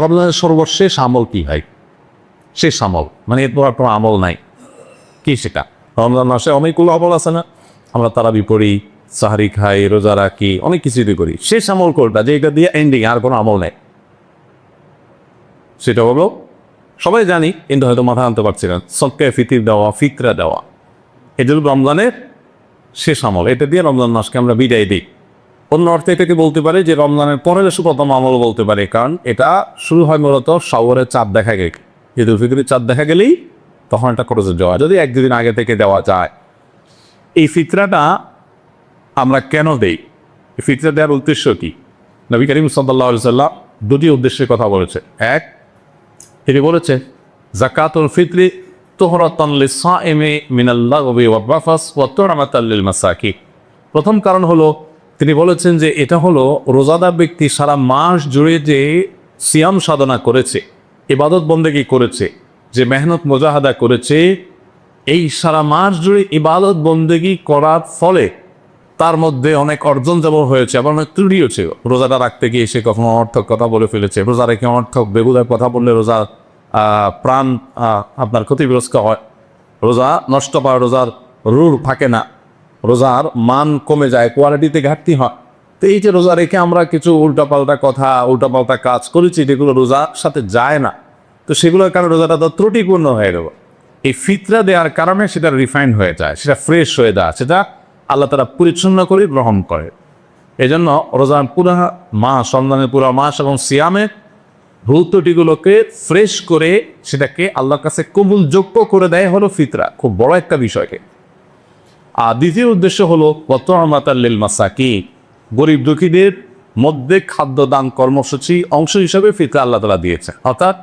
রমজানের সর্বশেষ আমল কি হয়? শেষ আমল, মানে এরপর আর কোনো আমল নাই। কি সেটা? রমজান মাসে অনেকগুলো আমল আছে না, আমরা তারাবি পড়ি, সাহারি খাই, রোজা রাখি, অনেক কিছুই করি। শেষ আমল কোনটা, যে এটা দিয়ে এন্ডিং, আর কোনো আমল নেই? সেটা হলো, সবাই জানি কিন্তু হয়তো মাথা আনতে পারছি না, সদকায়ে ফিতির দেওয়া, ফিতরা দেওয়া। এটা হলো রমজানের শেষ আমল। এটা দিয়ে রমজান মাসকে আমরা বিদায় দিই। অন্য অর্থে এটাকে বলতে পারে যে রমজানের পরের প্রথম আমল বলতে পারে, কারণ এটা শুরু হয় মূলত শাওয়ালের চাঁদ দেখা গেলে। ঈদুল ফিতরের চাঁদ দেখা গেলেই তখন এটা খরচে দেওয়া, যদি এক দুদিন আগে থেকে দেওয়া যায়। এই ফিতরাটা আমরা কেন দেই? এই ফিতরা দেওয়ার উদ্দেশ্য কি? নবী করিম সাল্লাল্লাহু আলাইহি সাল্লাম দুটি উদ্দেশ্যের কথা বলেছে। এক, তিনি বলেছে যাকাতুল ফিতরি তুহরাতান লিস-সাইমি মিনাল লাগবি ওয়ার রাফাস ওয়া তু'মাতাল লিল মাসাকিন। প্রথম কারণ হলো, তিনি বলেছেন যে এটা হলো রোজাদার ব্যক্তি সারা মাস জুড়ে যে সিয়াম সাধনা করেছে, ইবাদত বন্দেগী করেছে, যে মেহনত মুজাহাদা করেছে, এই সারা মাস জুড়ে ইবাদত বন্দেগী করার ফলে তার মধ্যে অনেক অর্জন যেমন হয়েছে, আবার অনেক ত্রুটিও ছিল। রোজাটা রাখতে গিয়ে সে কখনো অনর্থক কথা বলে ফেলেছে, রোজা রেখে অনর্থক বেহুদার কথা বললে রোজার প্রাণ আপনার ক্ষতিগ্রস্ত হয়, রোজা নষ্ট পায়, রোজার রুল থাকে না, রোজার মান কমে যায়, কোয়ালিটিতে ঘাটতি হয়। তো এই যে রোজা রেখে আমরা কিছু উল্টাপাল্টা কথা, উল্টাপাল্টা কাজ করেছি যেগুলো রোজার সাথে যায় না, তো সেগুলোর কারণে রোজাটা তো ত্রুটিপূর্ণ হয়ে গেল। এই ফিতরা দেওয়ার কারণে সেটা রিফাইন্ড হয়ে যায়, সেটা ফ্রেশ হয়ে যায়, সেটা আল্লাহ তাআলা পরিচ্ছন্ন করে গ্রহণ করে। এই জন্য রোজার পুরা মাস, রমজানের পুরা মাস এবং সিয়ামের ভুল ত্রুটিগুলোকে ফ্রেশ করে সেটাকে আল্লাহর কাছে কবুলযোগ্য করে দেয় হলো ফিতরা। খুব বড় একটা বিষয়কে। আর দ্বিতীয় উদ্দেশ্য হলো তু'মাতাল লিল মাসাকিন, গরিব দুঃখীদের মধ্যে খাদ্য দান কর্মসূচি অংশ হিসাবে ফিতরা আল্লাহ তাআলা দিয়েছে। অর্থাৎ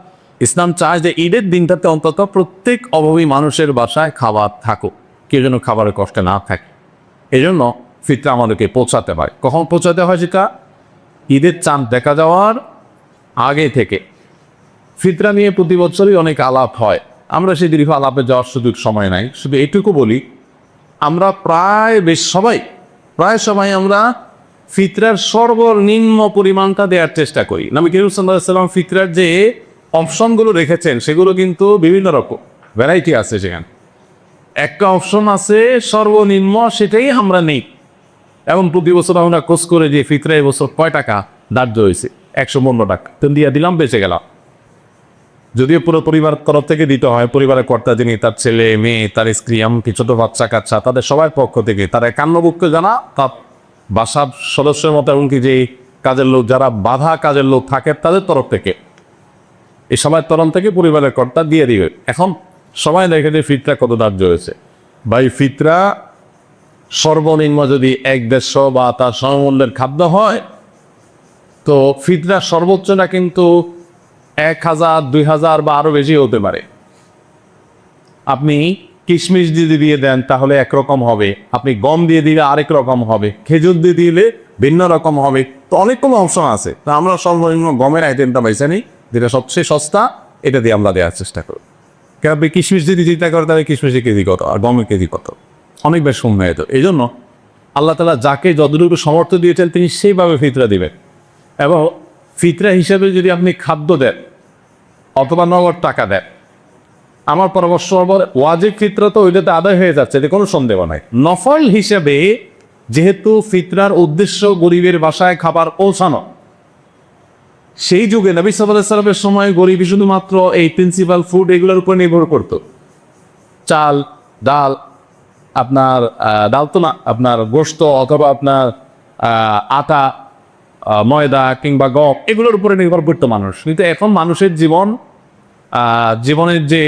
ইসলাম চায় যে ঈদের দিনটাতে অন্তত প্রত্যেক অভাবী মানুষের বাসায় খাবার থাকুক, কেউ যেন খাবারের কষ্টে না থাকে। এই জন্য ফিতরা আমাদেরকে পৌঁছাতে হয়। কখন পৌঁছাতে হয়? সেটা ঈদের চাঁদ দেখা যাওয়ার আগে থেকে। ফিতরা নিয়ে প্রতি বছরই অনেক আলাপ হয়, আমরা সেই দীর্ঘ আলাপে যাওয়ার সুযোগ সময় নাই। শুধু এটুকু বলি, আমরা প্রায় সবাই আমরা ফিতরার সর্বনিম্ন পরিমাণটা দেওয়ার চেষ্টা করি। নবী করিম সাল্লাল্লাহু আলাইহি ওয়াসাল্লাম ফিতরার যে অপশনগুলো রেখেছেন সেগুলো কিন্তু বিভিন্ন রকম ভ্যারাইটি আছে। সেখানে একটা অপশন আছে সর্বনিম্ন, সেটাই আমরা নেই। এবং প্রতি বছর আমরা খোঁজ করে যে ফিতরা এবছর কয় টাকা ধার্য হয়েছে, 115 টাকা, তো দিয়ে দিলাম, বেঁচে গেলাম। যদিও পুরো পরিবার তরফ থেকে দিতে হয়, পরিবারের কর্তা যিনি, তার ছেলে মেয়ে, তার স্ত্রী, এমনকি ছোট বাচ্চা কাচ্চা, তাদের সবার পক্ষ থেকে, তারা একান্নভুক্ত জানা, তার বাসার সদস্যের মতো, এমনকি যে কাজের লোক, যারা বাধা কাজের লোক থাকে, তাদের তরফ থেকে, এই সবার তরফ থেকে পরিবারের কর্তা দিয়ে দিবে। এখন সবাই দেখে যে ফিতরা কত ধার্য হয়েছে। ভাই, ফিতরা সর্বনিম্ন যদি 1-150 বা তার সমমূল্যের খাদ্য হয়, তো ফিতরা সর্বোচ্চটা কিন্তু 1000, 2000 বা আরো বেশি হতে পারে। আপনি কিশমিশ দিয়ে দেন তাহলে একরকম হবে, আপনি গম দিয়ে দিলে আরেক রকম হবে, খেজুর দিয়ে দিলে ভিন্ন রকম হবে। তো অনেকগুলো অপশন আছে। তো আমরা সর্বনিম্ন গমের আইটেমটা বেছে নিই, যেটা সবচেয়ে সস্তা, এটা দিয়ে আমরা দেওয়ার চেষ্টা করি। কেন আপনি কিশমিশ যদি চিন্তা করেন তাহলে কিশমিশের কেজি কত আর গমের কেজি কত, অনেক বেশ কম হয়ে যেত। এই জন্য আল্লাহ তাআলা যাকে যতটুকু সামর্থ্য দিয়েছেন তিনি সেইভাবে ফিতরা দিবেন। এবং ফিতরা হিসাবে যদি আপনি খাদ্য দেন অথবা নগদ টাকা দেন, আমার পরামর্শ হবে ওয়াজিব ফিতরা তো ওইটাতে আদায় হয়ে যাচ্ছে, এতে কোনো সন্দেহ নাই। নফল হিসেবে যেহেতু ফিতরার উদ্দেশ্য গরিবের বাসায় খাবার পৌঁছানো, সেই যুগে নবী সাল্লাল্লাহু আলাইহি ওয়াসাল্লামের সময় গরিবই শুধুমাত্র এই প্রিন্সিপাল ফুড এগুলোর উপর নির্ভর করত। চাল, ডাল, আপনার ডাল তো না, আপনার গোশত অথবা আপনার আটা, ময়দা কিংবা গম, এগুলোর উপরে নির্ভর করতো মানুষ। কিন্তু এখন মানুষের জীবনের যে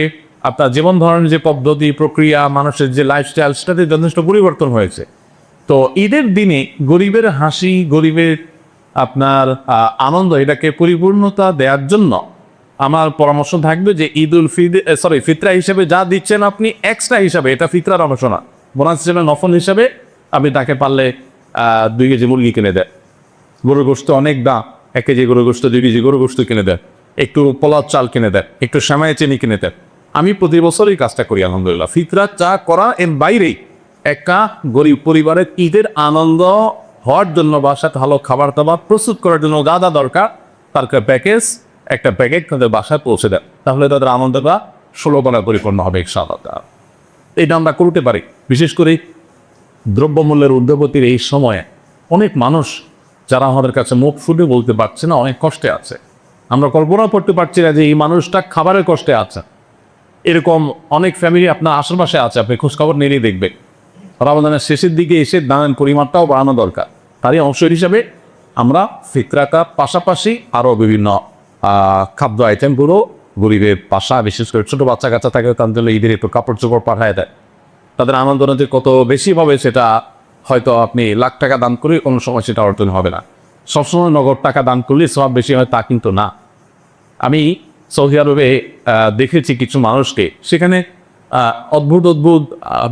আপনার জীবন ধারণের যে পদ্ধতি, প্রক্রিয়া, মানুষের যে লাইফস্টাইল, সেটাতে যথেষ্ট পরিবর্তন হয়েছে। তো ঈদের দিনে গরিবের হাসি, গরিবের আপনার আনন্দ, এটাকে পরিপূর্ণতা দেওয়ার জন্য আমার পরামর্শ থাকবে যে ফিতরা হিসেবে যা দিচ্ছেন আপনি এক্সট্রা হিসাবে, এটা ফিতরার অংশ না, বোনাস হিসেবে নফল হিসাবে আপনি তাকে পারলে 2 কেজি মুরগি কিনে দেন, গরুর গোশত অনেক দাম, 1 কেজি গরুর গোশত, 2 কেজি গরুর গোশত কিনে দেন, একটু পোলাও চাল কিনে দেন, একটু সেমাই চিনি কিনে দেন। আমি প্রতি বছর এই কাজটা করি আলহামদুলিল্লাহ। ফিতরা চা করা এর বাইরেই একটা গরিব পরিবারের ঈদের আনন্দ হওয়ার জন্য বা সাথে ভালো খাবার দাবার প্রস্তুত করার জন্য যা যা দরকার তার প্যাকেজ একটা প্যাকেট তাদের বাসায় পৌঁছে দেন, তাহলে তাদের আনন্দটা 16 গুণে পরিপূর্ণ হবে ইনশাআল্লাহ। এটা আমরা করতে পারি। বিশেষ করে দ্রব্যমূল্যের ঊর্ধ্বগতির এই সময়ে অনেক মানুষ যারা আমাদের কাছে মুখ ফুটে বলতে পারছে না, অনেক কষ্টে আছে। আমরা কল্পনা করতে পারছি না যে এই মানুষটা খাবারের কষ্টে আছে। এরকম অনেক ফ্যামিলি আপনার আশেপাশে আছে, আপনি খোঁজখবর নিলেই দেখবেন। রমাদানের শেষের দিকে এসে দানের পরিমাণটাও বাড়ানো দরকার। তারই অংশ হিসাবে আমরা ফিতরাটার পাশাপাশি আরও বিভিন্ন খাদ্য আইটেমগুলো গরিবের পাশা, বিশেষ করে ছোটো বাচ্চা কাচ্চা থাকে, তাদের জন্য ঈদের একটু কাপড় চোপড় পাঠায় দেয়। তাদের আনন্দ যে কত বেশি হবে সেটা হয়তো আপনি লাখ টাকা দান করে কোনো সময় সেটা অর্জন হবে না। সবসময় নগদ টাকা দান করলে সব বেশি হয় তা কিন্তু না। আমি সৌদি আরবে দেখেছি কিছু মানুষকে, সেখানে অদ্ভুত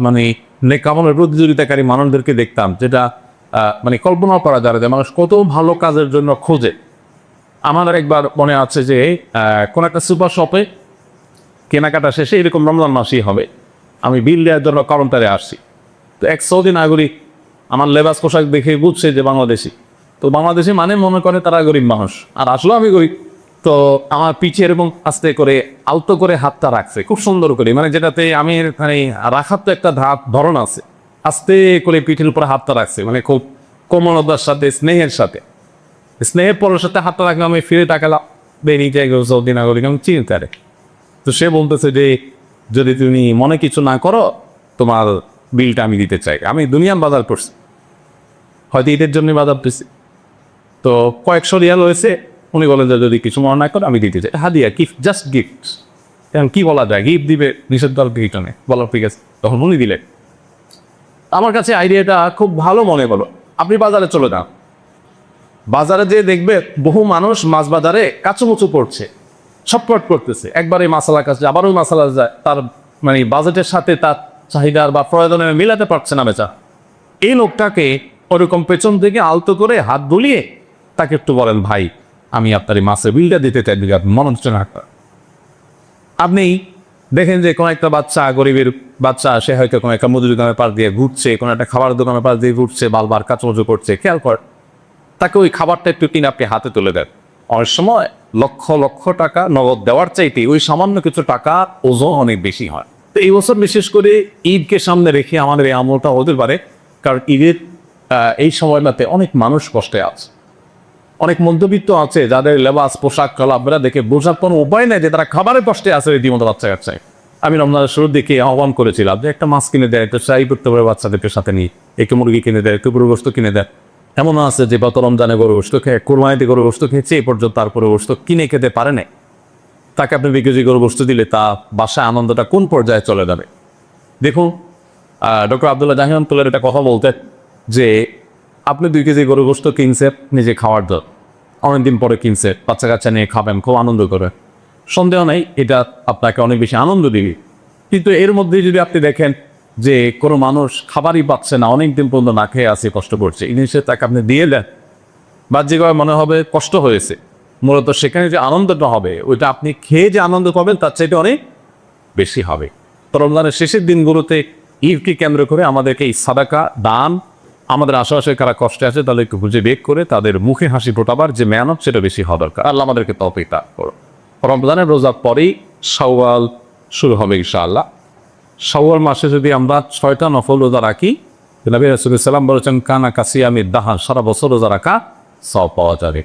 মানে নেকামলের প্রতিযোগিতাকারী মানুষদেরকে দেখতাম, যেটা মানে কল্পনা করা যায় যে মানুষ কত ভালো কাজের জন্য খোঁজে। আমাদের একবার মনে আছে যে কোন একটা সুপার শপে কেনাকাটা শেষে এরকম রমজান মাসই হবে, আমি বিল দেওয়ার জন্য কাউন্টারে আসছি। তো এক সৌদি নাগরিক আমার লেবাস পোশাক দেখে বুঝছে যে বাংলাদেশি। তো বাংলাদেশি মানে মনে করে তারা গরিব মানুষ, আর আসলেও আমি গরিব। তো আমার পিঠে এরকম আস্তে করে আলতো করে হাতটা রাখছে খুব সুন্দর করে, মানে যেটাতে আমি মানে রাখার তো একটা ধরন আছে, আস্তে করে পিঠের উপরে হাতটা রাখছে, মানে খুব কোমলতার সাথে, স্নেহের সাথে। স্নেহের পরের সাথে হাতটা রাখলাম, আমি ফিরে তাকালাম, বেরিয়ে যাই সৌদি নাগরিক, আমি চিন্তা রে। তো সে বলতেছে যে যদি তুমি মনে কিছু না করো তোমার বিলটা আমি দিতে চাই। আমি দুনিয়ার বাজার করছি, হয়তো ঈদের জন্য বাজার করছি, তো কয়েকশো রিয়াল হয়েছে। উনি বলেন যে যদি কিছু মনে না করো আমি দিতে চাই, হাদিয়া, গিফট, জাস্ট গিফট। এখন কী বলা যায়, গিফট দিবে, নিষেধ করার কিছু নেই, বলো ঠিক আছে। তখন উনি দিলেন। আমার কাছে আইডিয়াটা খুব ভালো মনে হলো। আপনি বাজারে চলে যান, বাজারে যেয়ে দেখবে বহু মানুষ মাছ বাজারে কাঁচুমুচু করছে, ছটফট করতেছে, একবারে মাসালার কাছে আবার ওই মাসালা যায়, তার মানে বাজেটের সাথে তার চাহিদার বা প্রয়োজনে মিলাতে পারছে না বেচা। এই লোকটাকে ওরকম পেছন থেকে আলতো করে হাত বুলিয়ে তাকে একটু বলেন, ভাই আমি আপনার এই মাছের বিলটা দিতে চাই, মনে হচ্ছে না। আপনি দেখেন যে কোনো একটা বাচ্চা, গরিবের বাচ্চা, সে হয়তো কোনো একটা মুদি দোকানের পাশ দিয়ে ঘুরছে, কোনো একটা খাবার দোকানের পাশ দিয়ে ঘুরছে, বারবার কাচমচু করছে, খেয়াল কর, তাকে ওই খাবারটা একটু কিনে আপনি হাতে তুলে দেন। অনেক সময় লক্ষ লক্ষ টাকা নগদ দেওয়ার চাইতে ওই সামান্য কিছু টাকা ওজন অনেক বেশি হয়। তো এই বছর বিশেষ করে ঈদকে সামনে রেখে আমাদের এই আমলটা হতে পারে, কারণ ঈদের এই সময়টাতে অনেক মানুষ কষ্টে আছে, অনেক মধ্যবিত্ত আছে যাদের লেবাস পোশাক চলাফেরা দেখে বোঝার কোনো উপায় নেই যে তারা খাবারের কষ্টে আছে রীতিমতো বাচ্চা কাচ্চায়। আমি রমজানের শুরুর দিকে আহ্বান করেছিলাম যে একটা মাছ কিনে দেয়, একটা চাই করতে পারে বাচ্চাদেরকে সাথে নিয়ে, একটু মুরগি কিনে দেয়, একটু গরু গোশত কিনে দেয়। এমন আছে যে গত রমজানে গরু গোশত খেয়ে, কোরবানিতে গরু গোশত খেয়েছে, এই পর্যন্ত তারপরে গোশত কিনে খেতে পারে না। তাকে আপনি 2 কেজি গরু গোশত দিলে তা বাসায় আনন্দটা কোন পর্যায়ে চলে যাবে। দেখুন, ডক্টর আবদুল্লাহ জাহিরুল্লাহ এটা কথা বলতেন যে আপনি 2 কেজি গরু গোশত কিনছেন নিজে খাওয়ার জন্য, অনেকদিন পরে কিনছে, বাচ্চা কাচ্চা নিয়ে খাবেন, খুব আনন্দ করে, সন্দেহ নেই এটা আপনাকে অনেক বেশি আনন্দ দিবে। কিন্তু এর মধ্যে যদি আপনি দেখেন যে কোনো মানুষ খাবারই পাচ্ছে না, অনেকদিন পর্যন্ত না খেয়ে আসে, কষ্ট করছে, এই জিনিসটা তাকে আপনি দিয়ে দেন, বাহ্যিকভাবে মনে হবে কষ্ট হয়েছে, মূলত সেখানে যে আনন্দটা হবে ওইটা আপনি খেয়ে যে আনন্দ পাবেন তার চাইতে অনেক বেশি হবে। তো রমজানের শেষের দিনগুলোতে ঈদকে কেন্দ্র করে আমাদেরকে এই সাদাকা দান, আমাদের আশেপাশে কারা কষ্টে আছে তাদের একটু খুঁজে বের করে তাদের মুখে হাসি ফোটাবার যে মেহনত সেটা বেশি হওয়া দরকার। আল্লাহ আমাদেরকে তৌফিক দান করুন। রমজানের রোজার পরেই শাওয়াল শুরু হবে ইনশাআল্লাহ। শাওয়াল মাসে যদি আমরা 6টা নফল রোজা রাখি, নবী রাসূলুল্লাহ সাল্লাল্লাহু আলাইহি ওয়াসাল্লাম বলেছেন কানা কাসিয়ামিদ দাহার, সারা বছর রোজা রাখা সওয়াব পাওয়া যাবে।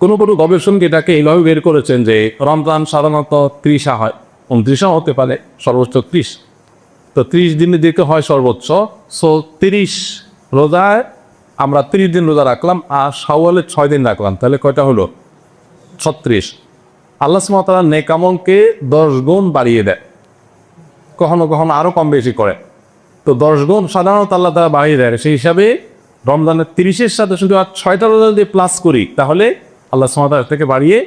কোনো গবেষক এটাকে এইভাবে বের করেছেন যে রমজান সাধারণত 30 হয়, 29 হতে পারে, সর্বোচ্চ 30। তো 30 দিনের দিকে হয় সর্বোচ্চ। সো 30 রোজায় আমরা 30 দিন রোজা রাখলাম, আর শাওয়ালে 6 দিন রাখলাম, তাহলে কয়টা হলো? 36। আল্লাহ সুবহানাহু ওয়া তাআলা নেক আমলকে 10 গুণ বাড়িয়ে দেয়, কখনো কখনো আরও কম বেশি করে। তো 10 গুণ সাধারণত আল্লাহ তাআলা বাড়িয়ে দেয়। সেই হিসাবে রমজানের 30-এর সাথে শুধু আর 6টা রোজা যদি প্লাস করি, তাহলে আল্লাহ সুবহানাহু ওয়া তাআলা থেকে বাড়িয়ে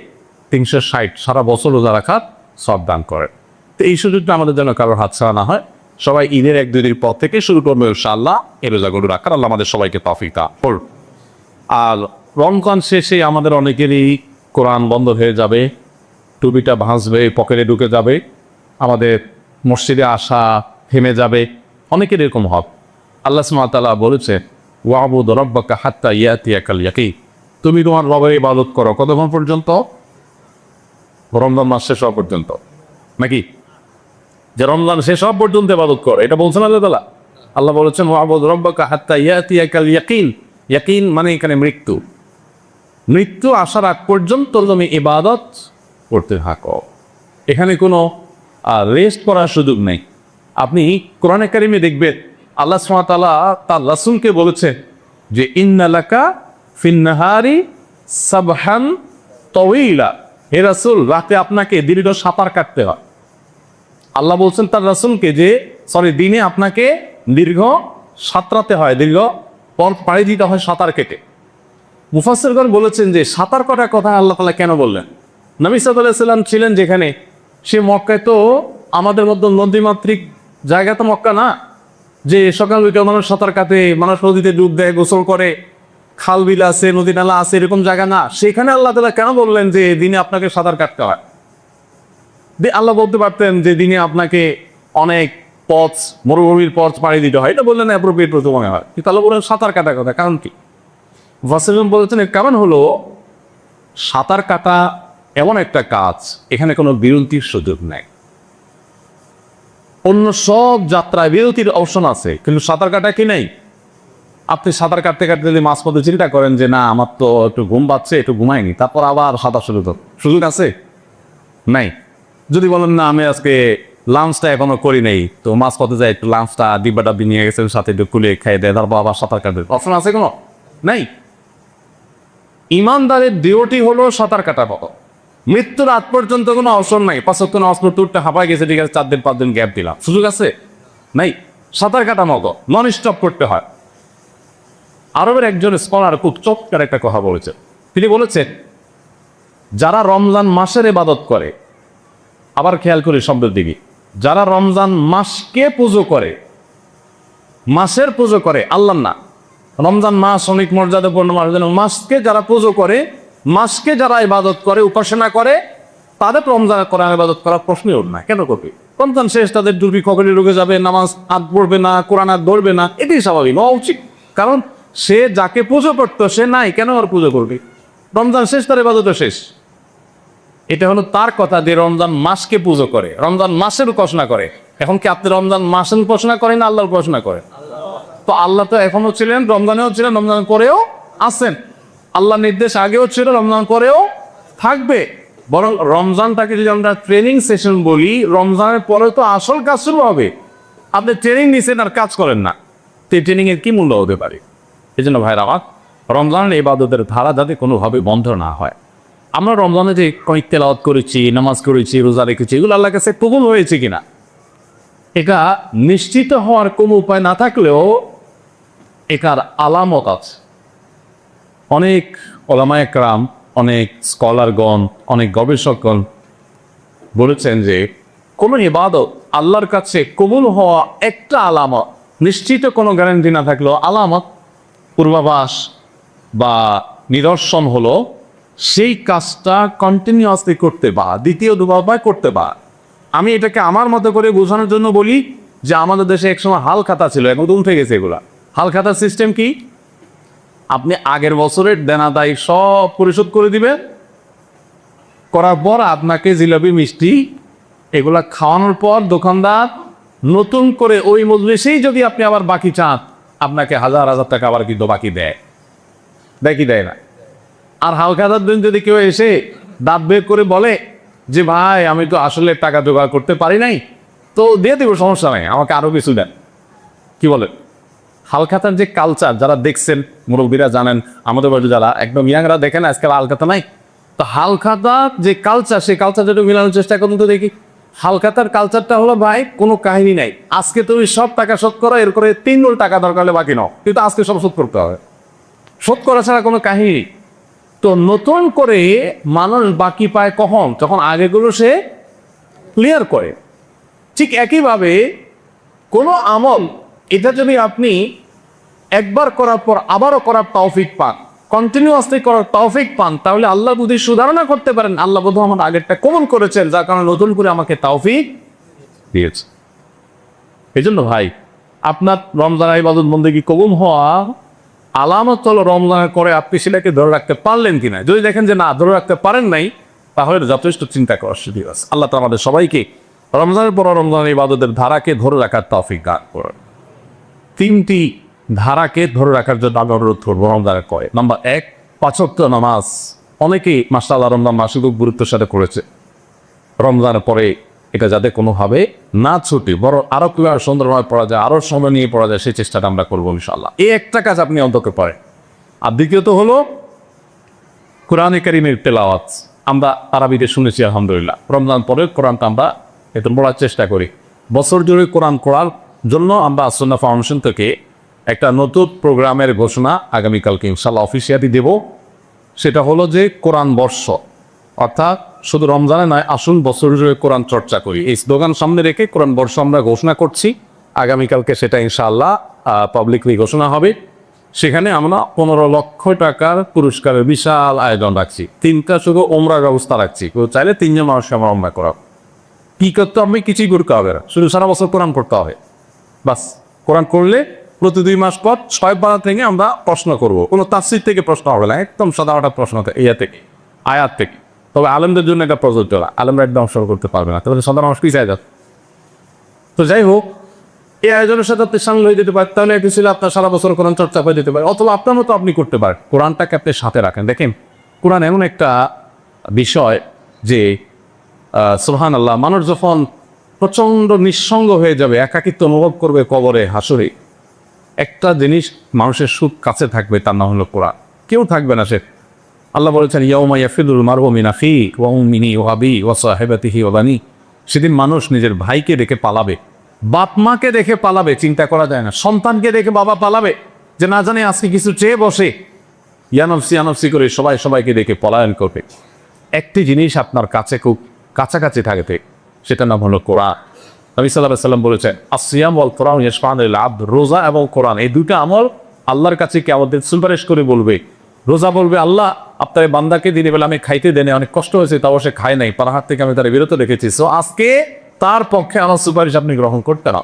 360 সারা বছর রোজা রাখার সব দান করেন। তো এই সুযোগটা আমাদের জন্য কারোর হাতছাড়া না হয়। সবাই ঈদের 1-2 দিন পর থেকে শুরু করবে ইনশাআল্লাহ এই রোজাগুলো রাখার। আল্লাহ আমাদের সবাইকে তৌফিক দান করুন। আর রমজান শেষে আমাদের অনেকেরই কোরআন বন্ধ হয়ে যাবে, টুপিটা ভাঁজবে, পকেটে ঢুকে যাবে, আমাদের মসজিদে আসা থেমে যাবে, অনেকের এরকম হবে। আল্লাহ সুবহানাহু ওয়া তাআলা বলেছে ওয়াবুদ রাব্বাকা হাত্তা ইয়াতিয়াকাল ইয়াকিন, তুমি তোমার রবের ইবাদত করো কতক্ষণ পর্যন্ত? রমজান মাস শেষ হওয়া পর্যন্ত, নাকি? যে রমজান শেষ হওয়া পর্যন্ত ইবাদত কর, এটা বলছেন আল্লাহ তাআলা। আল্লাহ বলেছেন ওয়াবুদ রাব্বাকা হাত্তা ইয়াতিয়াকাল ইয়াকিন। ইয়াকিন মানে এখানে মৃত্যু। মৃত্যু আসার আগ পর্যন্ত তুমি ইবাদত করতে থাকো। এখানে কোনো রেস্ট করার সুযোগ নেই। আপনি কোরআনে কারিমে দেখবেন আল্লাহ সুবহানাহু ওয়া তাআলা তার রাসূলকে বলেছে যে ইন্না লাকা ফিন-নাহারি সাবহান তাওয়ীলা, হে রাসূল, রাতে আপনাকে দীর্ঘ সাঁতার কাটতে হয়। আল্লাহ বলছেন তার রাসূলকে যে দিনে আপনাকে দীর্ঘ সাঁতরাতে হয়, দীর্ঘ পথ পাড়ি দিতে হয় সাঁতার কেটে। মুফাসসিরগণ বলেছেন যে সাঁতার কাটার কথা আল্লাহ তাআলা কেন বললেন? নবী সাল্লাল্লাহু আলাইহি সাল্লাম ছিলেন যেখানে, সে মক্কায় তো আমাদের মধ্যে নদীমাতৃক জায়গা তো মক্কা না, যে সকাল বিকাল মানুষ সাঁতার কাটে, মানুষ নদীতে ডুব দেয়, গোসল করে, খাল বিল আছে, নদী নালা আছে, এরকম জায়গা না। সেখানে আল্লাহ তাআলা কেন বললেন যে দিনে আপনাকে সাঁতার কাটতে হয়? আল্লাহ বলতে পারতেন যে দিনে আপনাকে অনেক পথ, মরুভূমির পথ পাড়ি দিতে হয়, এটা বললেন অ্যাপ্রোপ্রিয়েট প্রথম মনে হয়। কিন্তু আল্লাহ বললেন সাঁতার কাটার কথা, কারণ কি? মুফাসসিরগণ বলেছেন এর কারণ হলো সাঁতার কাটা এমন একটা কাজ, এখানে কোনো বিরতির সুযোগ নেই। অন্য সব যাত্রায় বিরতির অপশন আছে, কিন্তু সাঁতার কাটা কি নেই? আপনি সাঁতার কাটতে কাটতে যদি মাঝপথে চিন্তা করেন যে না আমার তো একটু ঘুম পাচ্ছে, একটু ঘুমাইনি, তারপর আবার সাঁতার শুরু করুন, সুযোগ আছে? নাই। যদি বলেন না আমি আজকে লাঞ্চটা এখনো করি নাই, তো মাঝপথে যাই একটু লাঞ্চটা ডিব্বাটা নিয়ে গেছেন সাথে একটু খুলে খাই দেয়, তারপর আবার সাঁতার কাটবে, অপশন আছে কোনো? নাই। ইমানদারের ডিউটি হলো সাঁতার কাটা মতো। মৃত্যুর আগ পর্যন্ত কোনো অপশন নাই। 5 ওয়াক্ত নামাজ পড়তে উঠতে হাঁপায় গেছে, ঠিক আছে 4 দিন 5 দিন গ্যাপ দিলাম, সুযোগ আছে? নাই। সাঁতার কাটা মতো নন স্টপ করতে হয়। আরবের একজন স্কলার খুব চমৎকার একটা কথা বলেছেন। তিনি বলেছেন যারা রমজান মাসের ইবাদত করে, আবার খেয়াল করি শব্দের দিকে, যারা রমজান মাসকে পুজো করে, মাসের পুজো করে, আল্লাহ না, রমজান মাস অনেক মর্যাদাপূর্ণ মাস, মাসকে যারা পুজো করে, মাসকে যারা ইবাদত করে, উপাসনা করে, তাদের রমজান কোরআন ইবাদত করার প্রশ্নই ওঠে না। কেন করবে? রমজান শেষ, তাদের দুর্ভিক্ষে রোগে যাবে, নামাজ হাত পড়বে না, কোরআন হাত ধরবে না, এটাই স্বাভাবিক হওয়া উচিত। কারণ সে যাকে পুজো করতো সে নাই, কেন আর পুজো করবে? রমজান শেষ, তার ইবাদত শেষ। এটা হলো তার কথা যে রমজান মাসকে পুজো করে, রমজান মাসের উপাসনা করে। এখন কি আপনি রমজান মাসের উপাসনা করেন না আল্লাহর উপাসনা করেন? তো আল্লাহ তো এখনো ছিলেন, রমজানেও ছিলেন, রমজান করেও আছেন। আল্লাহ নির্দেশ আগেও ছিল, রমজান করেও থাকবে। বরং রমজানটাকে যদি আমরা ট্রেনিং সেশন বলি, রমজানের পরে তো আসল কাজ শুরু হবে। আপনি ট্রেনিং নিছেন আর কাজ করেন না, তো এই ট্রেনিংয়ের কি মূল্য হতে পারে? এই জন্য ভাইরা আমার, রমজানের ইবাদতের ধারা যাতে কোনোভাবে বন্ধ না হয়। আমরা রমজানে যে কয়েক তেলাওয়াত করেছি, নামাজ করেছি, রোজা রেখেছি, এগুলো আল্লাহর কাছে কবুল হয়েছে কিনা এটা নিশ্চিত হওয়ার কোনো উপায় না থাকলেও এটার আলামত আছে। অনেক ওলামা একরাম, অনেক স্কলারগণ, অনেক গবেষকগণ বলেছেন যে কোনো ইবাদত আল্লাহর কাছে কবুল হওয়া একটা আলামত, নিশ্চিত কোনো গ্যারান্টি না থাকলেও আলামত, পূর্বাভাস বা নিদর্শন হলো সেই কাজটা কন্টিনিউয়াসলি করতে বা দ্বিতীয় দুবার করতে বা। আমি এটাকে আমার মতো করে বোঝানোর জন্য বলি যে আমাদের দেশে একসময় হাল খাতা ছিল, এখন তো উঠে গেছে এগুলা। হাল খাতার সিস্টেম কি? আপনি আগের বছরের দেনাদায় সব পরিশোধ করে দিবেন, করার পর আপনাকে জিলাপি মিষ্টি এগুলা খাওয়ানোর পর দোকানদার নতুন করে ওই মজলিসেই যদি আপনি আবার বাকি চান, আপনাকে 1000 টাকা আবার কিন্তু বাকি দেয়। দেয় কি দেয় না? আর হাল খাতার দিন যদি কেউ এসে দাঁত বের করে বলে যে ভাই আমি তো আসলে টাকা জোগাড় করতে পারি নাই, তো দিয়ে দেবো, সমস্যা নাই, আমাকে আরো কিছু দেন। কি বলেন? হালখাতার যে কালচার, যারা দেখছেন মুরব্বীরা জানেন, আমাদের বাড়ি যারা একদম ইয়াংরা দেখেন আজকাল হালখাতা নাই, তো হালখাতার যে কালচার, সেই কালচারটা একটু মিলানোর চেষ্টা করুন তো দেখি। হালখাতার কালচারটা হলো ভাই কোনো কাহিনী নাই, আজকে তুমি সব টাকা শোধ করো, এরপরে 3 রোল টাকা দরকার হলে বাকি নাও, কিন্তু আজকে সব শোধ করতে হবে। শোধ করা ছাড়া কোনো কাহিনী। তো নতুন করে মানুষ বাকি পায় কখন? যখন আগেগুলো সে ক্লিয়ার করে। ঠিক একইভাবে কোনো আমল, এটা যদি আপনি একবার করার পর আবারও করার তৌফিক পান, কন্টিনিউয়াসলি করার তৌফিক পান, তাহলে আল্লাহ যদি সুধারণা করতে পারেন আল্লাহ বোধ আমার আগেরটা কবুল করেছেন, যার কারণে নতুন করে আমাকে তৌফিক দিয়েছে। এই জন্য ভাই, আপনার রমজান ইবাদত বন্দেগী কবুল হওয়া আলামত হলো রমজানের করে আপনি সেটাকে ধরে রাখতে পারলেন কিনা। যদি দেখেন যে না ধরে রাখতে পারেন নাই, তাহলে যথেষ্ট চিন্তা করার সুযোগ আছে। আল্লাহ তো আমাদের সবাইকে রমজানের পর রমজানের ইবাদতের ধারাকে ধরে রাখার তৌফিক দান করুন। 3টি ধারাকে ধরে রাখার জন্য আমি অনুরোধ করবো রমজানের কয়ে। নাম্বার 1, 5 ওয়াক্ত নামাজ। অনেকেই মাশাআল্লাহ রমজান মাসে খুব গুরুত্বের সাথে করেছে। রমজানের পরে এটা যাতে কোনোভাবে না ছুটি, বড় আরো ক্লিয়ার সুন্দরভাবে পড়া যায়, আরো সময় নিয়ে পড়া যায়, সেই চেষ্টাটা আমরা করবো ইনশাআল্লাহ। এই একটা কাজ আপনি অন্তত করেন। আর দ্বিতীয়ত হলো কোরআনে কারীমের তেলাওয়াত। আমরা তারাবিতে শুনেছি আলহামদুলিল্লাহ। রমজান পরে কোরআনটা আমরা একটু পড়ার চেষ্টা করি। বছর জুড়ে কোরআন পড়ার জন্য আমরা আসুন্নাহ ফাউন্ডেশন থেকে একটা নতুন প্রোগ্রামের ঘোষণা আগামীকালকে ইনশাআল্লাহ অফিসিয়ালি দেব। সেটা হলো যে কোরআন বর্ষ, অর্থাৎ শুধু রমজানে নয়, আসুন বছর জুড়ে কোরআন চর্চা করি। এই স্লোগান সামনে রেখে কোরআন বর্ষ আমরা ঘোষণা করছি। আগামীকালকে সেটা ইনশাআল্লাহ পাবলিকলি ঘোষণা হবে। সেখানে আমরা 15 লক্ষ টাকার পুরস্কারের বিশাল আয়োজন রাখছি। 3টা শুধু ওমরার ব্যবস্থা রাখছি। কেউ চাইলে 3 জন মানুষকে আমরা ওমরা করাবো। কি করতে হবে? কিছুই করতে হবে না, শুধু সারা বছর কোরআন পড়তে হবে। বাস, কোরআন করলে প্রতি 2 মাস পর 6 পারা থেকে আমরা প্রশ্ন করব। কোনো তাফসীর থেকে প্রশ্ন হবে না, একদম সাদামাটা প্রশ্ন ইয়া থেকে, আয়াত থেকে। তবে আলেমদের জন্য এটা প্রযোজ্য না, আলেমরা একদম অংশ করতে পারবে না, তাহলে সাধারণ মানুষ কি চাই যাবে। তো যাই হোক, এই আয়োজনের সাথে আপনি সামিল হয়ে যেতে পারেন। তাহলে একটু ছিল আপনার সারা বছর কোরআন চর্চা হয়ে যেতে পারে। অথবা আপনার মতো আপনি করতে পারেন, কোরআনটাকে আপনি সাথে রাখেন। দেখেন, কোরআন এমন একটা বিষয় যে সুবহানাল্লাহ, মানুষ যখন প্রচণ্ড নিঃসঙ্গ হয়ে যাবে, একাকিত্ব অনুভব করবে কবরে হাসরে, একটা জিনিস মানুষের সুখ কাছে থাকবে, তার নাম হলো কোরআন। কেউ থাকবে না সে। আল্লাহ বলেছেন ইয়াউমা ইয়াফিরুল মারউ মিন আখিহি ওয়া উম্মিহি ওয়া আবিহি ওয়া সাহিবাতিহি ওয়া বানি। সেদিন মানুষ নিজের ভাইকে দেখে পালাবে, বাপ মাকে দেখে পালাবে, চিন্তা করা যায় না। সন্তানকে দেখে বাবা পালাবে, যে না জানে আজকে কিছু চেয়ে বসে, ইয়ানফসি করে সবাই সবাইকে দেখে পলায়ন করবে। একটি জিনিস আপনার কাছে খুব কাছাকাছি থাকবে, সেটার নাম হলো কোরআন। নবী সাল্লাল্লাহু আলাইহি ওয়াসাল্লাম বলেছেন আসিয়াম ওয়াল কোরআন ইয়াশফাউল আবদ। রোজা এবং কোরআন, এই দুইটা আমল আল্লাহর কাছে কিয়ামতের সুপারিশ করে বলবে। রোজা বলবে, আল্লাহ আপনার বান্দাকে দিনে বেলা আমি খাইতে দেনে, অনেক কষ্ট হয়েছে, তাও সে খায় নাই, পানাহার থেকে আমি তারা বিরত রেখেছি, সো আজকে তার পক্ষে আমার সুপারিশ আপনি গ্রহণ করতে না।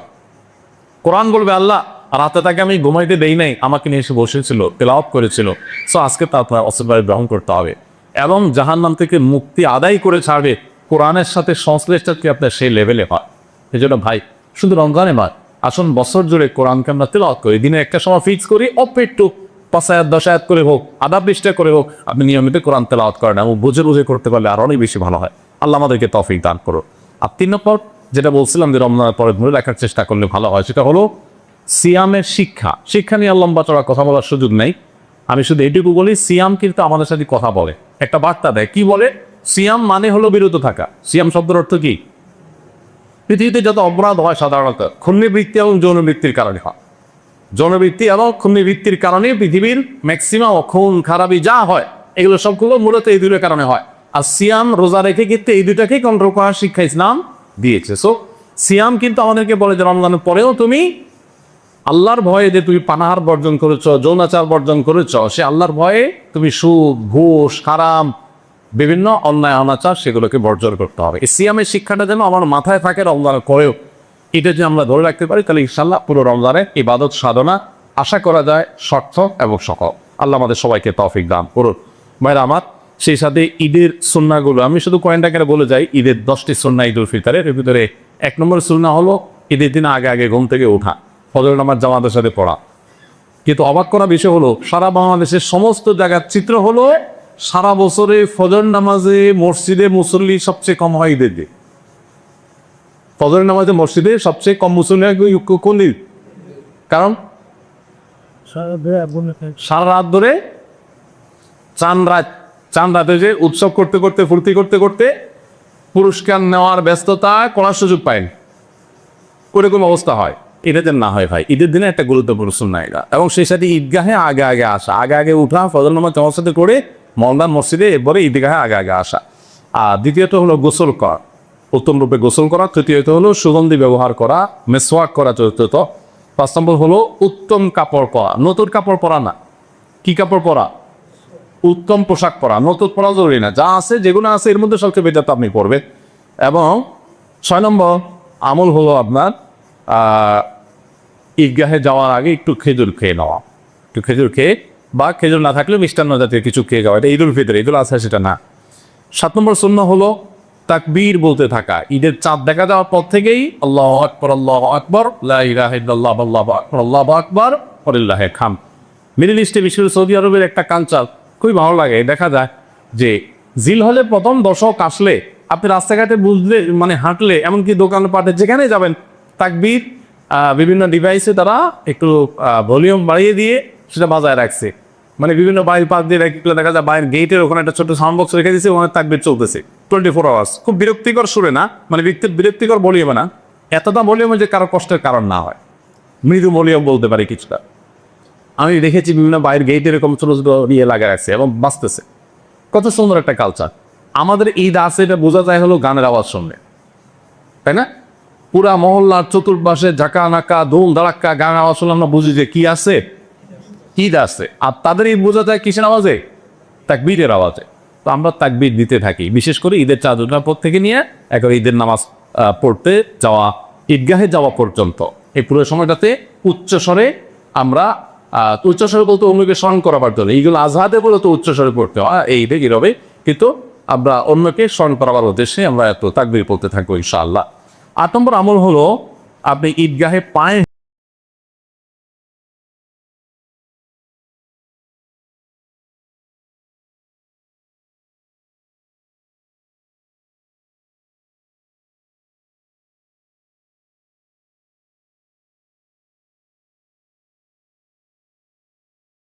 কোরআন বলবে, আল্লাহ রাতে তাকে আমি ঘুমাইতে দেই নাই, আমাকে নিয়ে এসে বসেছিল, তেলাওয়াত করেছিল, সো আজকে তার সুপারিশ গ্রহণ করতে হবে। এবং জাহান্নাম থেকে মুক্তি আদায় করে ছাড়বে, কোরআনের সাথে সংশ্লিষ্টতা আপনার সেই লেভেলে হয়। এই জন্য ভাই, শুধু রমজানে নয়, আসুন বছর জুড়ে কোরআনকে আমরা তেলাওয়াত করি। দিনে একটা সময় ফিক্স করি, একটু 5 আয়াত 10 আয়াত করে হোক, আধা পৃষ্ঠা করে হোক, আপনি নিয়মিত কোরআন তেলাওয়াত করেন এবং বুঝে বুঝে করতে পারলে আর অনেক বেশি ভালো হয়। আল্লাহ আমাদেরকে তৌফিক দান করো। আর 3 নম্বর যেটা বলছিলাম যে রমজানের পরে ধরে রাখার চেষ্টা করলে ভালো হয়, সেটা হলো সিয়ামের শিক্ষা। শিক্ষা নিয়ে লম্বা চড়া কথা বলার সুযোগ নেই, আমি শুধু এটুকু বলি, সিয়াম কিন্তু আমাদের সাথে কথা বলে, একটা বার্তা দেয়। কি বলে? সিয়াম মানে হলো বিরত থাকা। সিয়াম শব্দের অর্থ কি? পৃথিবীতে যত অপরাধ হয় সাধারণত খুন্নিবৃত্তি এবং যৌনবৃত্তির কারণে হয়। যৌনবৃত্তি এবং খুন্নিবৃত্তির কারণে পৃথিবীর ম্যাক্সিমাম খুন খারাপি যা হয়, এগুলো সবগুলো মূলত এই দুটোর কারণে হয়। আর সিয়াম, রোজা রেখে কিন্তু এই দুটাকেই কন্ট্রোল করার শিক্ষা ইসলাম দিয়েছে। সো সিয়াম কিন্তু আমাদেরকে বলে যে রমজানের পরেও তুমি আল্লাহর ভয়ে, যে তুমি পানাহার বর্জন করেছ, যৌনাচার বর্জন করেছ, সে আল্লাহর ভয়ে তুমি সুদ, ঘুষ, হারাম, বিভিন্ন অন্যায় অনাচার, সেগুলোকে বর্জন করতে হবে। এই সিয়ামের শিক্ষাটা যেন আমার মাথায় থাকে রমজানের পরেও, এটা যে আমরা ধরে রাখতে পারি, তাহলে ইনশাল্লাহ পুরো রমজানের ইবাদত সাধনা আশা করা যায় সার্থক এবং সফল। আল্লাহ আমাদের সবাইকে তৌফিক দান করুন। ভাইরা আমার, সেই সাথে ঈদের সুন্নাহগুলো আমি শুধু কয়েকটা বলে যাই। ঈদের 10টি সুন্নাহ ঈদুল ফিতরের, এর ভিতরে 1 নম্বর সুন্নাহ হলো ঈদের দিন আগে আগে ঘুম থেকে ওঠা, ফজর নামাজ জামাতের সাথে পড়া। কিন্তু অবাক করা বিষয় হলো, সারা বাংলাদেশের সমস্ত জায়গার চিত্র হলো সারা বছরে ফজর নামাজে মসজিদে মুসল্লি সবচেয়ে কম হয় ঈদের দিন। ফজর নামাজে মসজিদে সবচেয়ে কম মুসল্লি কোন দিন? কারণ সারা রাত ধরে চান রাতে যে উৎসব করতে করতে, ফুর্তি করতে করতে পুরস্কার নেওয়ার ব্যস্ততা করার সুযোগ পায়নি, ওরকম অবস্থা হয়। এটা যেন না হয় ভাই, ঈদের দিনে একটা গুরুত্বপূর্ণ সুন্নাহ এটা। এবং সেই সাথে ঈদগাহে আগে আগে আসা, আগে আগে উঠা, ফজর নামাজ জামাতের সাথে করে মওলানা মসজিদে, এরপরে ঈদগাহে আগে আগে আসা। আর দ্বিতীয়ত হলো গোসল করা, উত্তম রূপে গোসল করা। তৃতীয়ত হলো সুগন্ধি ব্যবহার করা, মেসওয়াক করা। চতুর্থত 5 নম্বর হলো উত্তম কাপড় পরা, নতুন কাপড় পরা না। কি কাপড় পরা? উত্তম পোশাক পরা। নতুন পরা জরুরি না, যা আছে, যেগুলো আছে এর মধ্যে সবচেয়ে বেটার আপনি পরবেন। এবং 6 নম্বর আমল হলো আপনার ঈদগাহে যাওয়ার আগে একটু খেজুর খেয়ে নেওয়া। একটু খেজুর খেয়ে, বা খেজুর না থাকলেও মিষ্টান্ন জাতীয় কিছু খেয়ে যাওয়া। এটা ঈদুল ফিতর, ঈদুল আজহা সেটা না। 7 নম্বর সুন্নাহ হলো তাকবীর বলতে থাকা। ঈদের চাঁদ দেখা যাওয়ার পর থেকেই আল্লাহু আকবার, আল্লাহু আকবার, লা ইলাহা ইল্লাল্লাহ, আল্লাহু আকবার, আল্লাহু আকবার, ওয়ালিল্লাহিল হামদ। মিডল ইস্টে, বিশেষ করে সৌদি আরবের একটা কালচার খুবই ভালো লাগে। দেখা যায় যে জিলহজের প্রথম দশক আসলে আপনি রাস্তাঘাটে বুঝলে, মানে হাঁটলে, এমনকি দোকানপাটে যেখানে যাবেন, তাকবীর বিভিন্ন ডিভাইসে তারা একটু ভলিউম বাড়িয়ে দিয়ে সেটা বাজায় রাখছে। মানে বিভিন্ন বাড়ির পাশ দিয়ে দেখা যায় বাইরের গেটের ওখানে একটা ছোট সাউন্ড বক্স রেখে দিয়েছে, ওখানে তাকবীর চলতেছে 24 আওয়ার্স। খুব বিরক্তিকর সুরে না, মানে বিরক্তিকর ভলিউমে না, এতটা ভলিউমে যে কারো কষ্টের কারণ না হয়, মৃদু ভলিউম বলতে পারি কিছুটা। আমি দেখেছি বিভিন্ন বাইরের গেট এরকম ছোট ছোট ইয়ে লাগা রাখছে এবং বাঁচতেছে। কত সুন্দর একটা কালচার। আমাদের ঈদ আছে, এটা বোঝা যায় হলো গানের আওয়াজ শুনলে, তাই না? পুরা মহল্লার চতুর্পাশে ঝাঁকা নাকা দোল দাঁড়াক্কা গান আওয়াজ শুনলে আমরা বুঝি যে কি আছে, ঈদ আছে। আর তাদের ঈদ বোঝা যায় কিসের আওয়াজে? তাকবীরের আওয়াজে। তো আমরা তাকবীর দিতে থাকি, বিশেষ করে ঈদের চাঁদ ওঠার পর থেকে নিয়ে একবার ঈদের নামাজ পড়তে যাওয়া, ঈদগাহে যাওয়া পর্যন্ত এই পুরো সময়টাতে উচ্চস্বরে আমরা উচ্চস্বরে বলতে অন্যকে স্মরণ করাবার জন্য, এইগুলো আজহাদে বলে তো উচ্চস্বরে পড়তে হয়, এই দেখি রবে, কিন্তু আমরা অন্যকে স্মরণ করাবার উদ্দেশ্যে আমরা এত তাকবীর পড়তে থাকবো ইনশাআল্লাহ। 8 নম্বর আমল হলো আপনি ঈদগাহে পায়ে